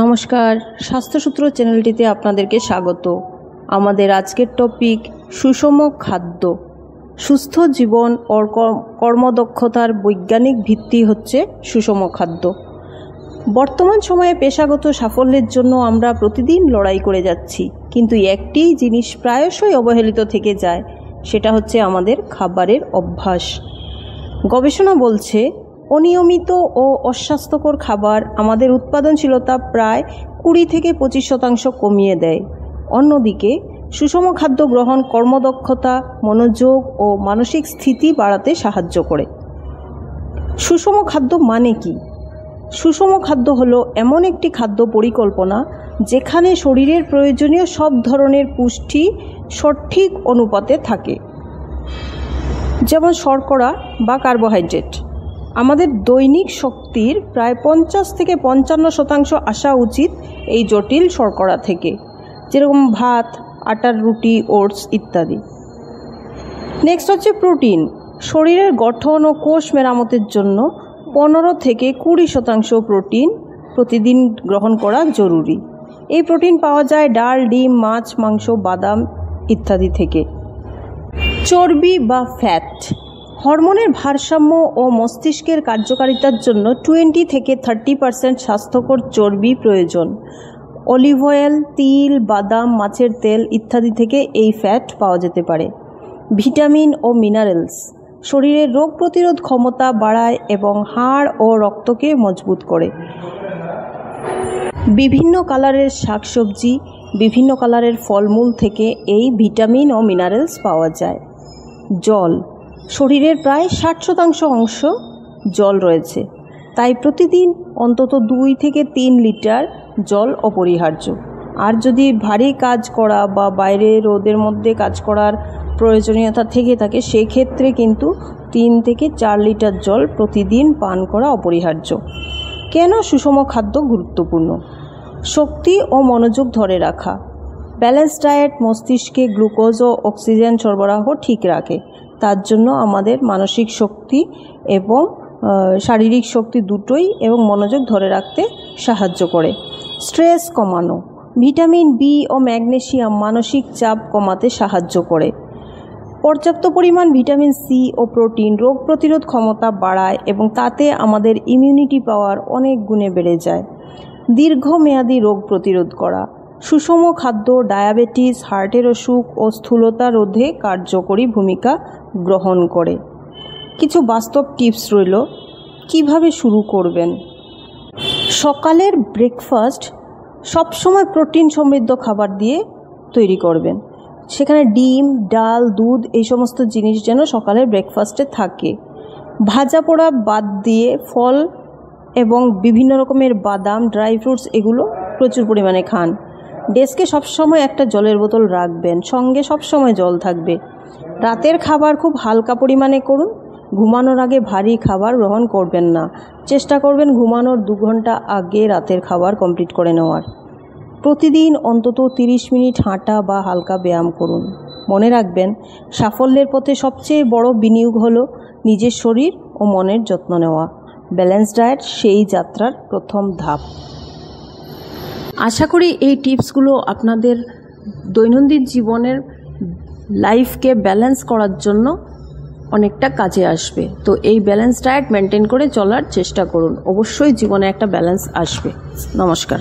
নমস্কার, স্বাস্থ্যসূত্র চ্যানেলটিতে আপনাদেরকে স্বাগত। আমাদের আজকের টপিক সুষম খাদ্য। সুস্থ জীবন ও কর্মদক্ষতার বৈজ্ঞানিক ভিত্তি হচ্ছে সুষম খাদ্য। বর্তমান সময়ে পেশাগত সাফল্যের জন্য আমরা প্রতিদিন লড়াই করে যাচ্ছি, কিন্তু একটি জিনিস প্রায়শই অবহেলিত থেকে যায়, সেটা হচ্ছে আমাদের খাবারের অভ্যাস। গবেষণা বলছে অনিয়মিত ও অস্বাস্থ্যকর খাবার আমাদের উৎপাদনশীলতা প্রায় 20 থেকে 25% কমিয়ে দেয়। অন্যদিকে সুষম খাদ্য গ্রহণ কর্মদক্ষতা, মনোযোগ ও মানসিক স্থিতি বাড়াতে সাহায্য করে। সুষম খাদ্য মানে কি? সুষম খাদ্য হলো এমন একটি খাদ্য পরিকল্পনা যেখানে শরীরের প্রয়োজনীয় সব ধরনের পুষ্টি সঠিক অনুপাতে থাকে, যেমন শর্করা বা কার্বোহাইড্রেট। আমাদের দৈনিক শক্তির প্রায় 50 থেকে 55% আসা উচিত এই জটিল শর্করা থেকে, যেরকম ভাত, আটার রুটি, ওটস ইত্যাদি। নেক্সট হচ্ছে প্রোটিন। শরীরের গঠন ও কোষ মেরামতের জন্য 15 থেকে 20% প্রোটিন প্রতিদিন গ্রহণ করা জরুরি। এই প্রোটিন পাওয়া যায় ডাল, ডিম, মাছ, মাংস, বাদাম ইত্যাদি থেকে। চর্বি বা ফ্যাট। হরমোনের ভারসাম্য ও মস্তিষ্কের কার্যকারিতার জন্য 20 থেকে 30% স্বাস্থ্যকর চর্বি প্রয়োজন। অলিভ অয়েল, তিল, বাদাম, মাছের তেল ইত্যাদি থেকে এই ফ্যাট পাওয়া যেতে পারে। ভিটামিন ও মিনারেলস শরীরের রোগ প্রতিরোধ ক্ষমতা বাড়ায় এবং হাড় ও রক্তকে মজবুত করে। বিভিন্ন কালারের শাকসবজি, বিভিন্ন কালারের ফলমূল থেকে এই ভিটামিন ও মিনারেলস পাওয়া যায়। জল। শরীরের প্রায় 60% অংশ জল রয়েছে, তাই প্রতিদিন অন্তত 2 থেকে 3 লিটার জল অপরিহার্য। আর যদি ভারী কাজ করা বা বাইরে রোদের মধ্যে কাজ করার প্রয়োজনীয়তা থেকে থাকে, সেক্ষেত্রে কিন্তু 3 থেকে 4 লিটার জল প্রতিদিন পান করা অপরিহার্য। কেন সুষম খাদ্য গুরুত্বপূর্ণ? শক্তি ও মনোযোগ ধরে রাখা। ব্যালেন্স ডায়েট মস্তিষ্কে গ্লুকোজ ও অক্সিজেন সরবরাহ ঠিক রাখে। তার জন্য আমাদের মানসিক শক্তি এবং শারীরিক শক্তি দুটোই এবং মনোযোগ ধরে রাখতে সাহায্য করে। স্ট্রেস কমানো। ভিটামিন বি ও ম্যাগনেসিয়াম মানসিক চাপ কমাতে সাহায্য করে। পর্যাপ্ত পরিমাণ ভিটামিন সি ও প্রোটিন রোগ প্রতিরোধ ক্ষমতা বাড়ায় এবং তাতে আমাদের ইমিউনিটি পাওয়ার অনেক গুণে বেড়ে যায়। দীর্ঘমেয়াদী রোগ প্রতিরোধ করা। সুষম খাদ্য ডায়াবেটিস, হার্টের অসুখ ও স্থূলতা রোধে কার্যকরী ভূমিকা গ্রহণ করে। কিছু বাস্তব টিপস রইল, কিভাবে শুরু করবেন। সকালের ব্রেকফাস্ট সবসময় প্রোটিন সমৃদ্ধ খাবার দিয়ে তৈরি করবেন। সেখানে ডিম, ডাল, দুধ এই সমস্ত জিনিস যেন সকালের ব্রেকফাস্টে থাকে। ভাজা পোড়া বাদ দিয়ে ফল এবং বিভিন্ন রকমের বাদাম, ড্রাই ফ্রুটস এগুলো প্রচুর পরিমাণে খান। ডেস্কে সবসময় একটা জলের বোতল রাখবেন, সঙ্গে সবসময় জল থাকবে। রাতের খাবার খুব হালকা পরিমাণে করুন। ঘুমানোর আগে ভারী খাবার গ্রহণ করবেন না। চেষ্টা করবেন ঘুমানোর 2 ঘন্টা আগে রাতের খাবার কমপ্লিট করে নেওয়ার। প্রতিদিন অন্তত 30 মিনিট হাঁটা বা হালকা ব্যায়াম করুন। মনে রাখবেন, সাফল্যের পথে সবচেয়ে বড় বিনিয়োগ হলো নিজের শরীর ও মনের যত্ন নেওয়া। ব্যালেন্স ডায়েট সেই যাত্রার প্রথম ধাপ। আশা করি এই টিপসগুলো আপনাদের দৈনন্দিন জীবনের লাইফকে ব্যালেন্স করার জন্য অনেকটা কাজে আসবে। তো এই ব্যালেন্স ডায়েট মেনটেন করে চলার চেষ্টা করুন, অবশ্যই জীবনে একটা ব্যালেন্স আসবে। নমস্কার।